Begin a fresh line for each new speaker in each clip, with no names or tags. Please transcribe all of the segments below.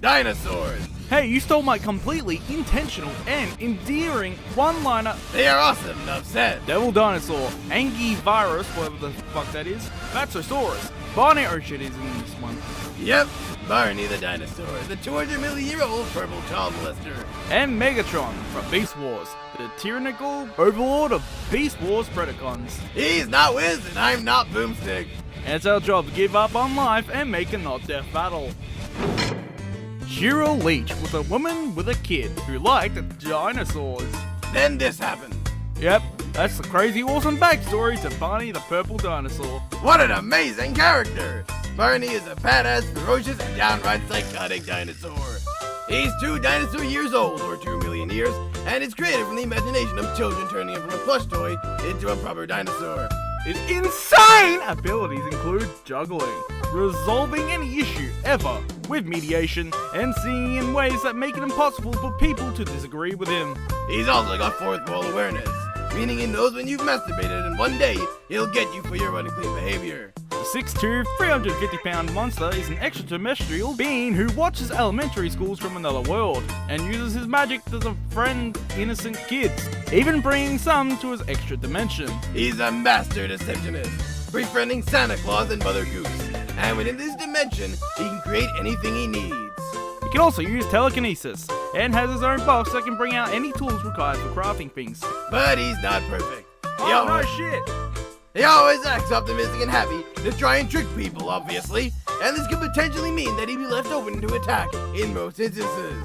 Dinosaurs.
Hey, you stole my completely intentional and endearing one-liner.
They are awesome, enough said.
Devil Dinosaur, Anguirus, whatever the fuck that is, Fatsosaurus, Barney is in this one.
Yep, Barney the Dinosaur, the 200-million-year-old purple child molester.
And Megatron from Beast Wars, the tyrannical overlord of Beast Wars Predacons.
He's not Wiz and I'm not Boomstick.
And it's our job to give up on life and make a not-death battle. Sheryl Leach was a woman with a kid who liked dinosaurs.
Then this happened.
Yep, that's the crazy awesome backstory to Barney the Purple Dinosaur.
What an amazing character! Barney is a badass, ferocious, and downright psychotic dinosaur. He's 2 dinosaur years old, or 2 million years, and is created from the imagination of children turning him from a plush toy into a proper dinosaur.
His insane abilities include juggling, resolving any issue ever with mediation, and seeing in ways that make it impossible for people to disagree with him.
He's also got 4th wall awareness, meaning he knows when you've masturbated and one day he'll get you for your unclean behavior.
The 6'2", 350-pound monster is an extraterrestrial being who watches elementary schools from another world and uses his magic to befriend innocent kids, even bringing some to his extra dimension.
He's a master deceptionist, befriending Santa Claus and Mother Goose, and within this dimension, he can create anything he needs.
He can also use telekinesis, and has his own box that can bring out any tools required for crafting things.
But he's not perfect.
No shit!
He always acts optimistic and happy to try and trick people, obviously, and this could potentially mean that he'd be left open to attack in most instances.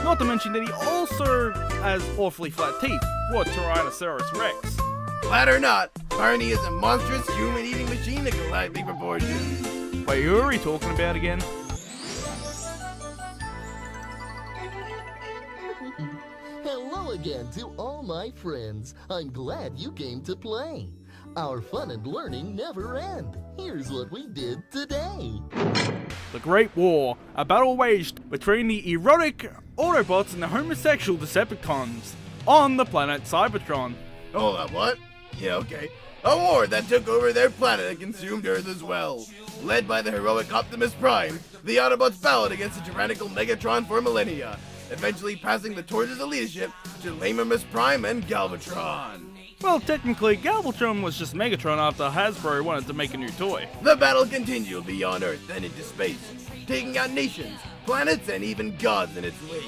Not to mention that he also has awfully flat teeth for Tyrannosaurus Rex.
Flat or not, Barney is a monstrous human-eating machine of galactic proportions.
Wait, who are we talking about again?
Hello again to all my friends. I'm glad you came to play. Our fun and learning never end. Here's what we did today.
The Great War, a battle waged between the erotic Autobots and the homosexual Decepticons on the planet Cybertron.
Hold up, what? Yeah, okay. A war that took over their planet and consumed Earth as well. Led by the heroic Optimus Prime, the Autobots battled against the tyrannical Megatron for millennia, eventually passing the torches of leadership to Lamermus Prime and Galvatron.
Well, technically, Galvatron was just Megatron after Hasbro wanted to make a new toy.
The battle continued beyond Earth and into space, taking out nations, planets, and even gods in its wake.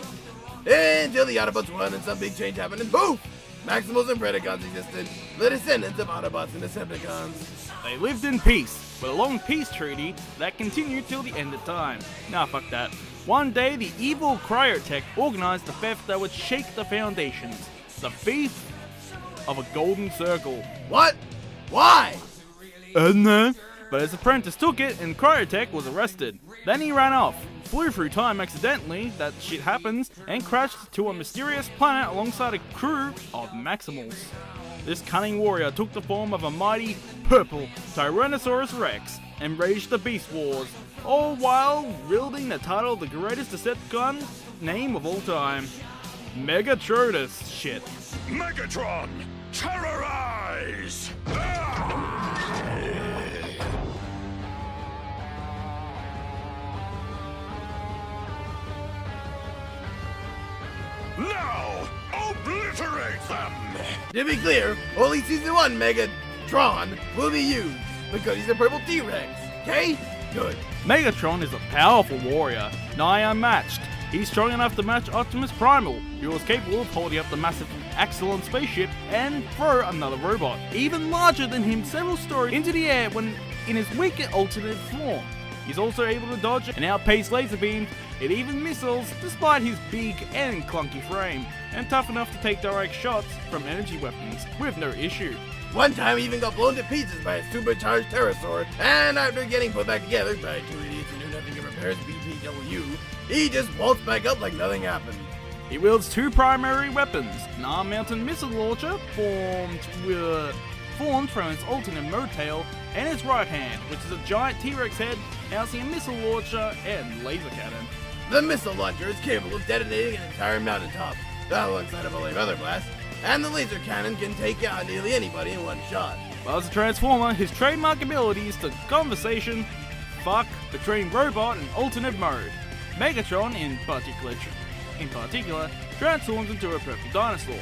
Until the Autobots won and some big change happened and poof! Maximals and Predacons existed, the descendants of Autobots and Decepticons.
They lived in peace, with a long peace treaty that continued till the end of time. Nah, fuck that. One day, the evil Cryotech organized a theft that would shake the foundations. The thief of a golden circle.
What? Why?
No. But his apprentice took it and Cryotech was arrested. Then he ran off, flew through time accidentally, that shit happens, and crashed to a mysterious planet alongside a crew of Maximals. This cunning warrior took the form of a mighty, purple Tyrannosaurus Rex and waged the Beast Wars, all while wielding the title of the greatest Decepticon name of all time. Megatronus shit.
Megatron, terrorize! Now, obliterate them!
To be clear, only Season 1 Megatron will be used, because he's a purple T-Rex, okay? Good.
Megatron is a powerful warrior, nigh unmatched. He's strong enough to match Optimus Primal, who was capable of holding up the massive Axelon spaceship and throw another robot, even larger than him, several stories into the air when in his weaker alternate form. He's also able to dodge and outpace laser beams and even missiles despite his big and clunky frame, and tough enough to take direct shots from energy weapons with no issue.
One time he even got blown to pieces by a supercharged pterosaur, and after getting put back together by 2 idiots who knew nothing of repairs BTW, he just waltzed back up like nothing happened.
He wields 2 primary weapons, an arm-mounted missile launcher formed from his alternate motail, and his right hand, which is a giant T-Rex head housing a missile launcher and laser cannon.
The missile launcher is capable of detonating an entire mountaintop, alongside of a other blast, and the laser cannon can take out nearly anybody in one shot.
While as a Transformer, his trademark ability is to conversation, fuck, between robot and alternate mode. Megatron, in particular, transforms into a purple dinosaur.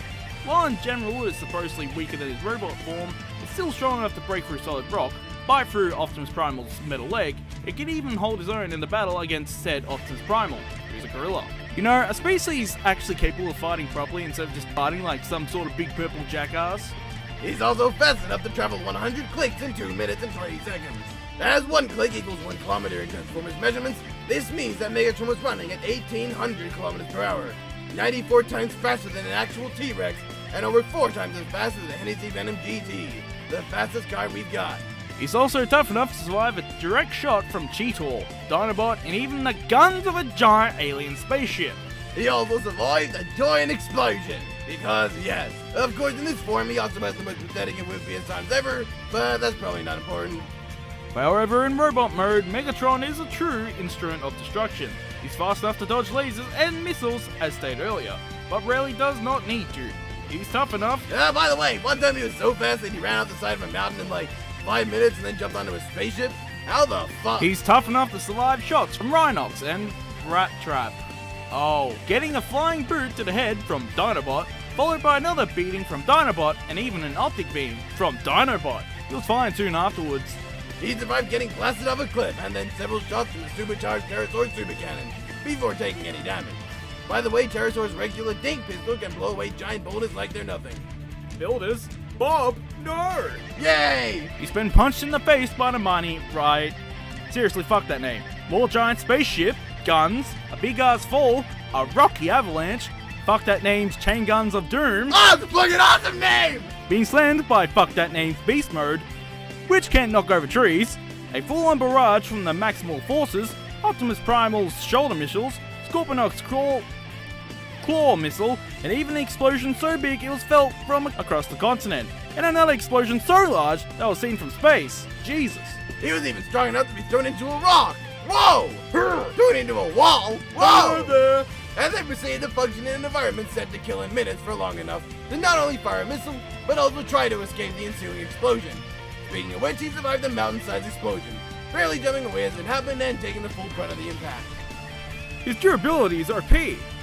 While in general it is supposedly weaker than his robot form, it's still strong enough to break through solid rock, bite through Optimus Primal's metal leg. It can even hold his own in the battle against said Optimus Primal, who's a gorilla. You know, a species actually capable of fighting properly instead of just fighting like some sort of big purple jackass.
He's also fast enough to travel 100 clicks in 2 minutes and 20 seconds. As 1 click equals 1 kilometer in Transformers measurements, this means that Megatron was running at 1,800 kilometers per hour, 94 times faster than an actual T-Rex, and over 4 times as fast as the Hennessy Venom GT, the fastest car we've got.
He's also tough enough to survive a direct shot from Cheetor, Dinobot, and even the guns of a giant alien spaceship.
He also survived a giant explosion, because yes, of course in this form he also has the most pathetic and wimpiest times ever, but that's probably not important.
However, in robot mode, Megatron is a true instrument of destruction. He's fast enough to dodge lasers and missiles, as stated earlier, but rarely does not need to. He's tough enough.
By the way, one time he was so fast that he ran off the side of a mountain in like 5 minutes and then jumped onto a spaceship? How the fuck?
He's tough enough to survive shots from Rhinox and Rat Trap. Oh, getting a flying boot to the head from Dinobot, followed by another beating from Dinobot and even an optic beam from Dinobot. He was fine soon afterwards.
He survived getting blasted off a cliff and then several shots from the supercharged Pterosaur's super cannon before taking any damage. By the way, Pterosaur's regular dink pistol can blow away giant boulders like they're nothing.
Builders? Bob? No!
Yay!
He's been punched in the face by the mighty, right? Seriously, fuck that name. More giant spaceship, guns, a big ass fall, a rocky avalanche, fuck that name's chain guns of doom.
Oh, it's a fucking awesome name!
Being slammed by fuck that name's beast mode, which can't knock over trees, a full-on barrage from the maximal forces, Optimus Primal's shoulder missiles, Scorponok's claw missile, and even an explosion so big it was felt from across the continent, and another explosion so large that was seen from space. Jesus.
He was even strong enough to be thrown into a rock. Whoa! Thrown into a wall. Whoa! And then proceeded to function in an environment set to kill in minutes for long enough to not only fire a missile, but also try to escape the ensuing explosion. Speaking of which, he survived the mountain-sized explosion, barely jumping away as it happened and taking the full brunt of the impact.
His durability is OP.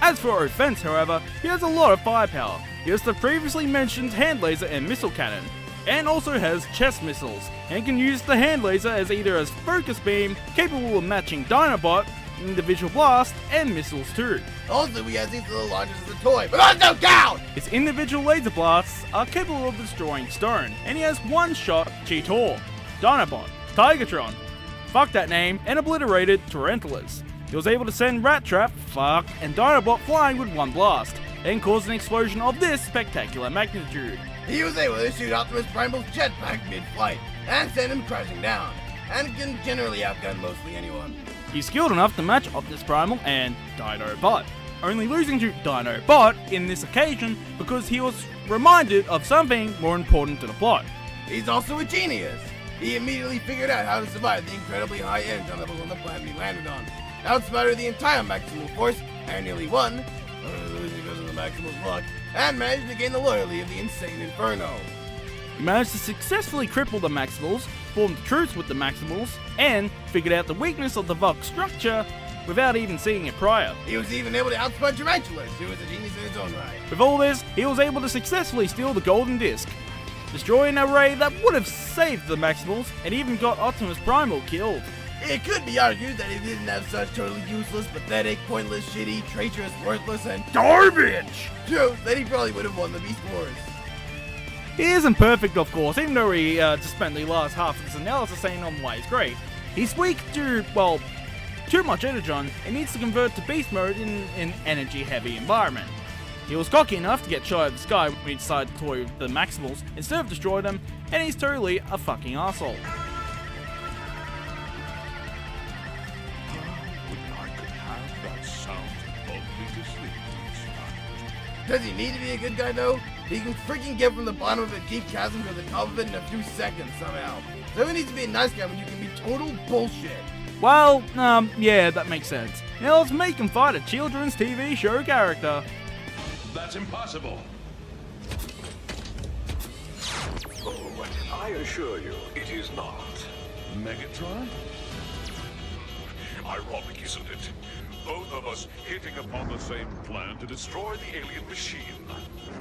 As for offense, however, he has a lot of firepower. He has the previously mentioned hand laser and missile cannon, and also has chest missiles, and can use the hand laser as either as focus beam, capable of matching Dinobot, individual blast, and missiles too.
Also, he has these little launchers as a toy, but those don't count!
His individual laser blasts are capable of destroying stone, and he has one-shot Cheetor, Dinobot, Tigertron, fuck that name, and obliterated Tarantulas. He was able to send Rat Trap, fuck, and Dinobot flying with one blast, and cause an explosion of this spectacular magnitude.
He was able to shoot Optimus Primal's jetpack mid-flight and send him crashing down, and can generally outgun mostly anyone.
He's skilled enough to match Optimus Primal and Dinobot, only losing to Dinobot in this occasion because he was reminded of something more important to the plot.
He's also a genius. He immediately figured out how to survive the incredibly high energy levels on the planet he landed on, outsmarted the entire Maximal Force, and nearly won, losing because of the Maximal's luck, and managed to gain the loyalty of the insane Inferno.
He managed to successfully cripple the Maximals, formed truce with the Maximals, and figured out the weakness of the Vox structure without even seeing it prior.
He was even able to outsmart Tarantulas, who was a genius in his own right.
With all this, he was able to successfully steal the Golden Disc, destroy an array that would have saved the Maximals, and even got Optimus Primal killed.
It could be argued that if he didn't have such totally useless, pathetic, pointless, shitty, traitorous, worthless, and garbage troops, then he probably would have won the Beast Wars.
He isn't perfect, of course, even though he just spent the last half of this analysis saying on why he's great. He's weak to, well, too much energon and needs to convert to beast mode in an energy-heavy environment. He was cocky enough to get shot out of the sky when he decided to toy with the Maximals instead of destroy them, and he's totally a fucking asshole.
Does he need to be a good guy though? He can freaking get from the bottom of a deep chasm to the top of it in a few seconds somehow. So he needs to be a nice guy when you can be total bullshit.
Well, yeah, that makes sense. Now let's make him fight a children's TV show character.
That's impossible. Oh, I assure you, it is not. Megatron? Ironic, isn't it? both of us hitting upon the same plan to destroy the alien machine.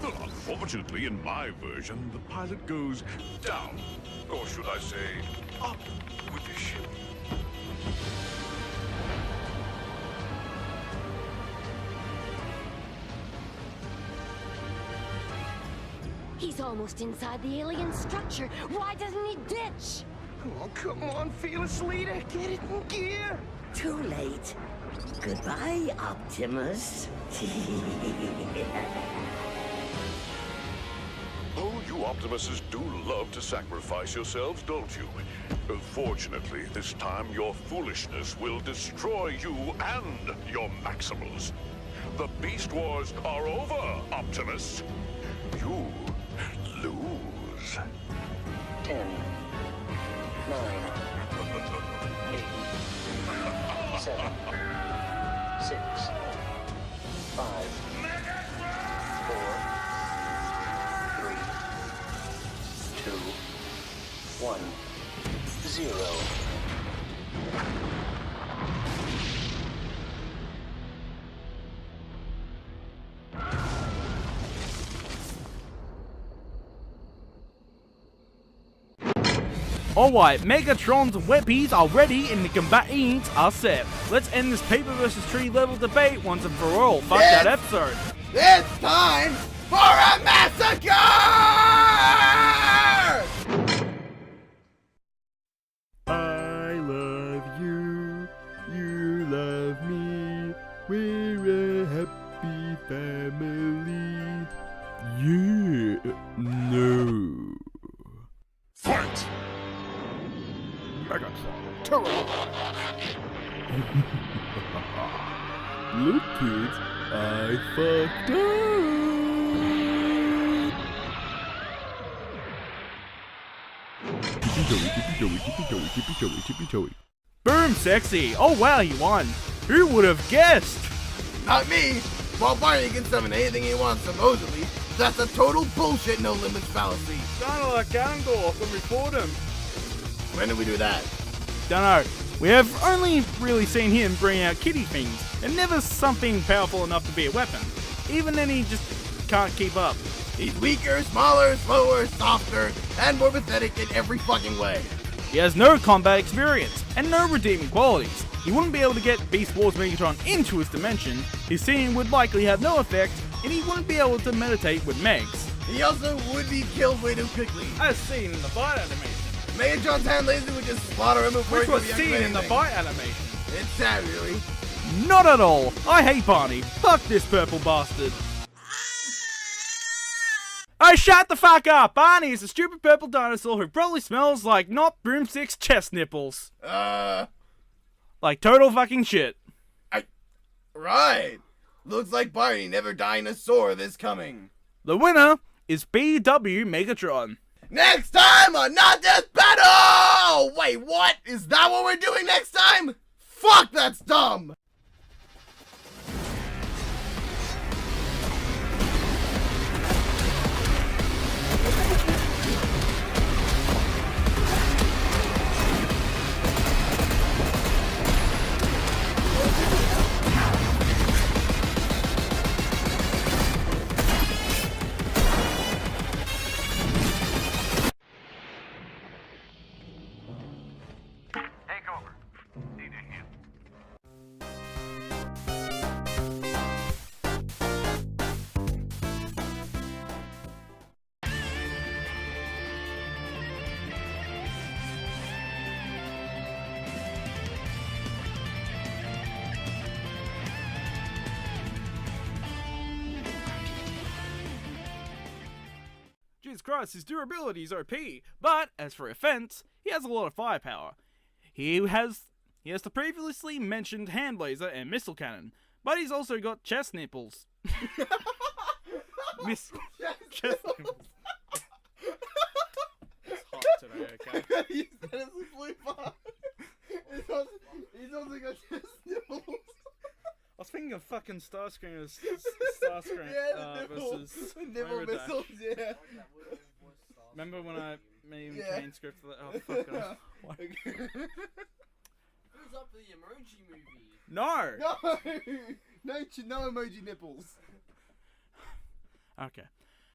But unfortunately, in my version, the pilot goes down. Or should I say, up with the ship.
He's almost inside the alien structure. Why doesn't he ditch?
Oh, come on, fearless leader. Get it in gear.
Too late. Goodbye, Optimus.
Oh, you Optimuses do love to sacrifice yourselves, don't you? Fortunately, this time your foolishness will destroy you and your Maximals. The Beast Wars are over, Optimus. You lose.
10, 9, 8, 7, 6, 5, 4, 3, 2, 1, 0.
Alright, Megatron's weapies are ready and the combatants are set. Let's end this paper versus tree level debate once and for all. Fuck that episode.
It's time for a massacre!
I love you, you love me, we're a happy family. Yeah, no.
Fight!
Look kids, I fucked up. Tippy toey. Boom, sexy. Oh wow, he won. Who would have guessed?
Not me! While Barney can summon anything he wants, supposedly, that's a total bullshit no limits fallacy.
Kinda like Ganondorf when we fought him.
When did we do that?
Dunno. We have only really seen him bring out kitty things, and never something powerful enough to be a weapon. Even then he just can't keep up.
He's weaker, smaller, slower, softer, and more pathetic in every fucking way.
He has no combat experience, and no redeeming qualities. He wouldn't be able to get Beast Wars Megatron into his dimension, his seeing would likely have no effect, and he wouldn't be able to meditate with Megs.
He also would be killed way too quickly.
As seen in the fight animation.
Megatron's hand laser would just slaughter him before
Which
he could
was
react to
seen in the
anything.
fight animation.
It's sad, really.
Not at all. I hate Barney. Fuck this purple bastard. Oh, shut the fuck up! Barney is a stupid purple dinosaur who probably smells like not broomstick's chest nipples. Like total fucking shit.
Right. Looks like Barney never dinosaur this coming.
The winner is BW Megatron.
Next time on Not This Battle! Wait, what? Is that what we're doing next time? Fuck, that's dumb!
Jesus Christ, his durability is OP, but as for offense, he has a lot of firepower. He has the previously mentioned hand laser and missile cannon, but he's also got chest nipples. Chest nipples. It's hot today, okay?
He's honestly fine. He's also got chest nipples.
I was thinking of fucking Starscream versus
nipple
Rainbow Dash.
missiles, yeah.
Remember when I made him change script for that? Oh, fuck off.
Okay.
Who's up for the emoji movie.
No!
No! No emoji nipples.
Okay.